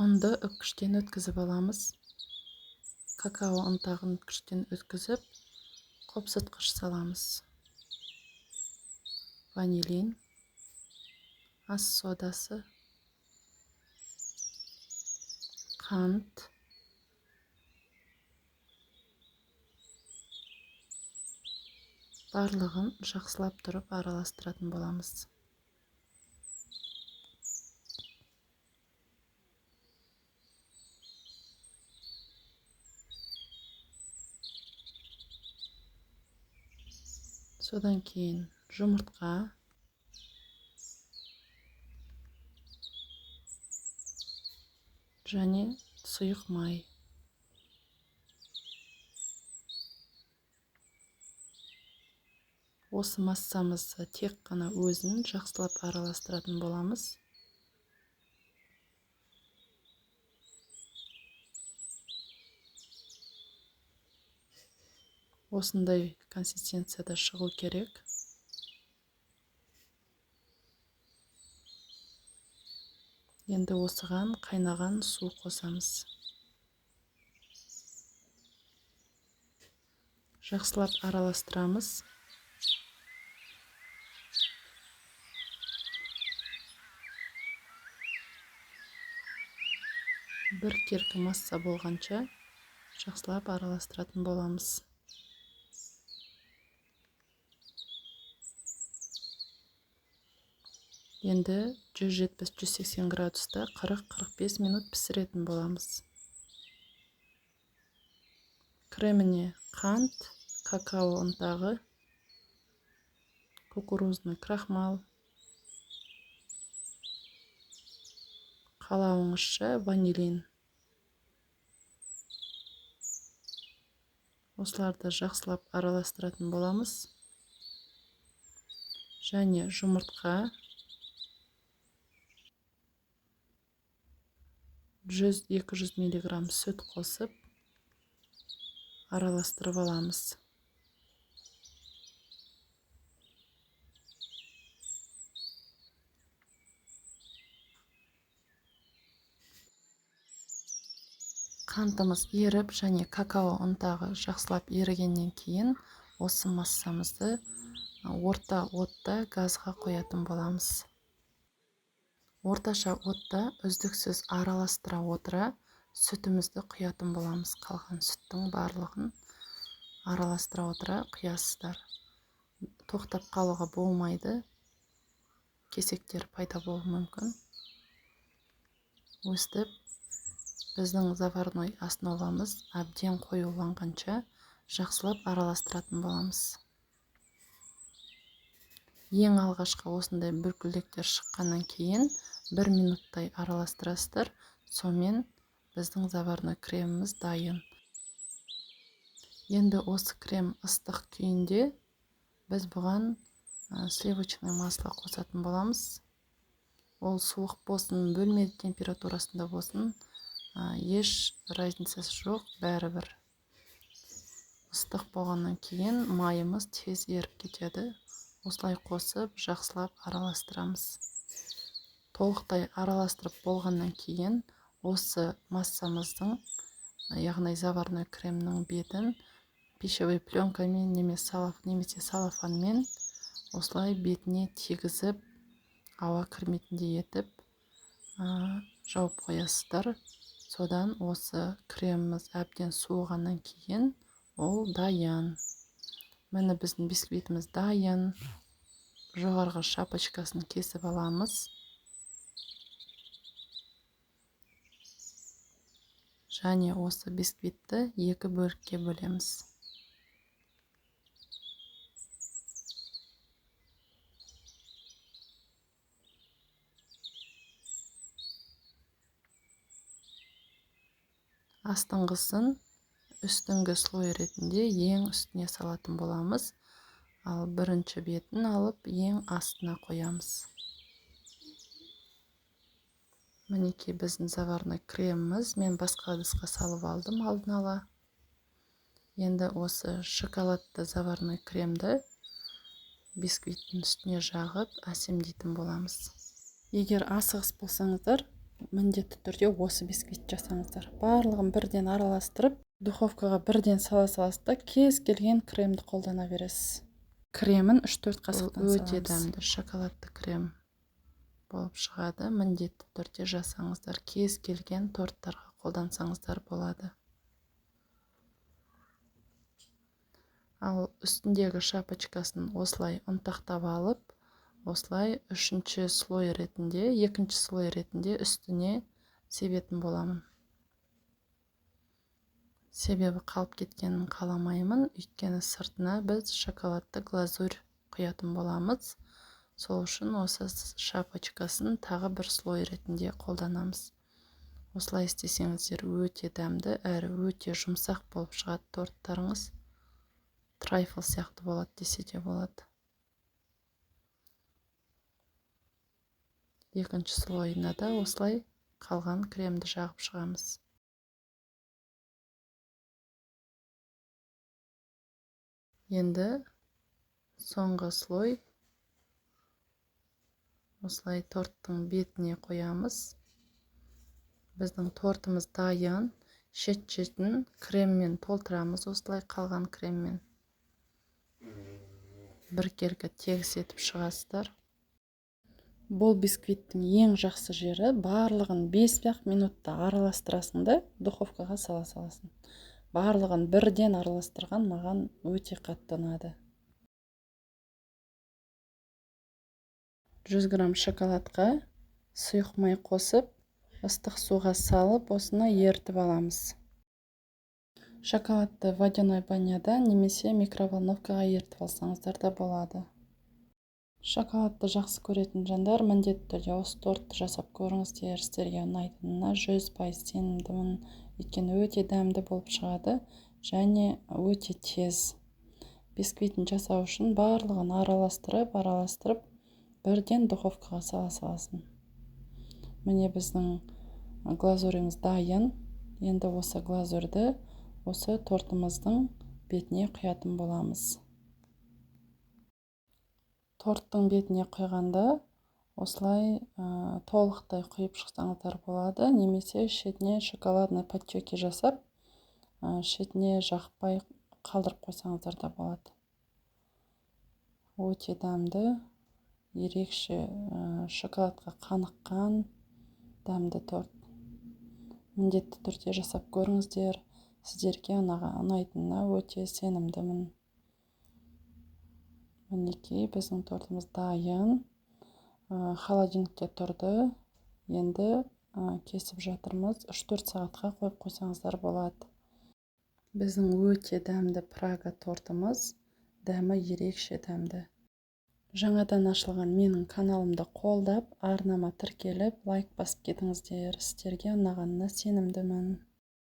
Ұнды үккіштен өткізіп аламыз. Какао ұнтағын үккіштен өткізіп, қопсытқыш саламыз. Ванилин, ас содасы, қант, барлығын жақсылап тұрып араластыратын боламыз. Содан кейін жұмыртқа, және сұйық май. Осы массамызды тек қана өзін жақсылап араластыратын боламыз. Осындай консистенцияда шығу керек. Енді осыған қайнаған су қосамыз. Жақсылап араластырамыз. Бір керкі масса болғанша жақсылап араластыратын боламыз. Енді 170-180 градуста 40-45 минут пісіретін боламыз. Креміне қант, какао ұнтағы, кукурузный крахмал, қалауыңызша ванилин. Осыларды жақсылап араластыратын боламыз. Және жұмыртқа 100-200 мг сүт қосып араластырып аламыз. Қантымыз еріп және какао ұнтағы жақсылап ерігеннен кейін осы массамызды орта отта газға қоятын боламыз. Орташа отта үздіксіз араластыра отыра сүтімізді құятын боламыз. Қалған сүттің барлығын араластыра отыра құясыздар. Тоқтап қалуға болмайды. Кесектер пайда болуы мүмкін. Өстіп, біздің заварной основамыз әбден қоюланғанша жақсылап араластыратын боламыз. Ең алғашқы осындай бүркілдектер шыққаннан кейін 1 минуттай араластырасыздар. Сонымен біздің заварной креміміз дайын. Енді осы крем ыстық күйінде біз бұған сливочный масло қосатын боламыз. Ол суық болсын, бөлме температурасында болсын, еш разницасы жоқ, бәрібір. Ыстық болғаннан кейін майымыз тез еріп кетеді. Осылай қосып, жақсылап араластырамыз. Толықтай араластырып болғаннан кейін осы массамыздың, яғни заварной кремнің бетін пищевой пленкамен немесе салафанмен осылай бетіне тегізіп, ауа кірмейтіндей етіп жауып қоясыздар. Содан осы креміміз әбден суығаннан кейін ол дайын. Міне біздің бисквитіміз дайын. Жоғарғы шапочкасын кесіп аламыз. Және осы бисквитті 2 бөлікке бөлеміз. Астыңғысын үстіңгі слой ретінде ең үстіне салатын боламыз. Ал бірінші бетін алып, ең астына қоямыз. Мінекей біздің заварной креміміз. Мен басқа ыдысқа салып алдым алдын ала. Енді осы шоколадты заварной кремді бисквиттің үстіне жағып әсемдейтін боламыз. Егер асығыс болсаңыздар, міндетті түрде осы бисквит жасаңыздар. Барлығын бірден араластырып, духовкаға бірден сала саласыз да кез келген кремді қолдана бересіз. Кремін 3-4 қасықтан саламыз. Өте дәмді шоколадты крем болып шығады. Міндетті түрде жасаңыздар. Кез келген торттарға қолдансаңыздар болады. Ал үстіндегі шапочкасын осылай ұнтақтап алып, осылай екінші слой ретінде үстіне себетін боламын. Себебі қалып кеткенін қаламаймын, өйткені сыртына біз шоколадты глазурь құятын боламыз. Сол үшін осы шапочкасын тағы бір слой ретінде қолданамыз. Осылай істесеңіздер өте дәмді әрі өте жұмсақ болып шығады торттарыңыз. Трайфл сияқты болады десе де болады. Екінші слойына да осылай қалған кремді жағып шығамыз. Енді соңғы слой осылай торттың бетіне қоямыз. Біздің тортымыз дайын, шет-шетін креммен толтырамыз, осылай қалған креммен. Біркелкі тегіс етіп шығасыздар. Бұл бисквиттің ең жақсы жері барлығын 5 минутта араластырасың да духовкаға сала саласың. Барлығын бірден араластырған маған өте қатты ұнады. 100 грамм шоколадқа сұйық май қосып, ыстық суға салып, осыны ертіп аламыз. Шоколадты водяной баняда немесе микроволновкаға ертіп алсаңыздар да болады. Шоколадты жақсы көретін жандар міндетті түрде осы тортты жасап көріңіздер. Сіздерге ұнайтынына 100% сенімдімін. Өйткені өте дәмді болып шығады және өте тез. Бисквитін жасау үшін барлығын араластырып, бірден духовкаға сала саласың. Міне біздің глазуріміз дайын. Енді осы глазурді осы тортымыздың бетіне құятын боламыз. Торттың бетіне құйғанда осылай толықтай құйып шықсаңыздар болады, немесе шетіне шоколадный подтеки жасап, шетіне жақпай қалдырып қойсаңыздар да болады. Өте дәмді, ерекше шоколадқа қаныққан дәмді торт. Міндетті түрде жасап көріңіздер. Сіздерге ұнайтынына өте сенімдімін. Мінекей біздің тортымыз дайын. Холодильникте тұрды. Енді кесіп жатырмыз. 3-4 сағатқа қойып қойсаңыздар болады. Біздің өте дәмді Прага тортымыз. Дәмі ерекше дәмді. Жаңадан ашылған менің каналымды қолдап, арнама тіркеліп, лайк басып кетіңіздер. Сіздерге ұнағанына сенімдімін.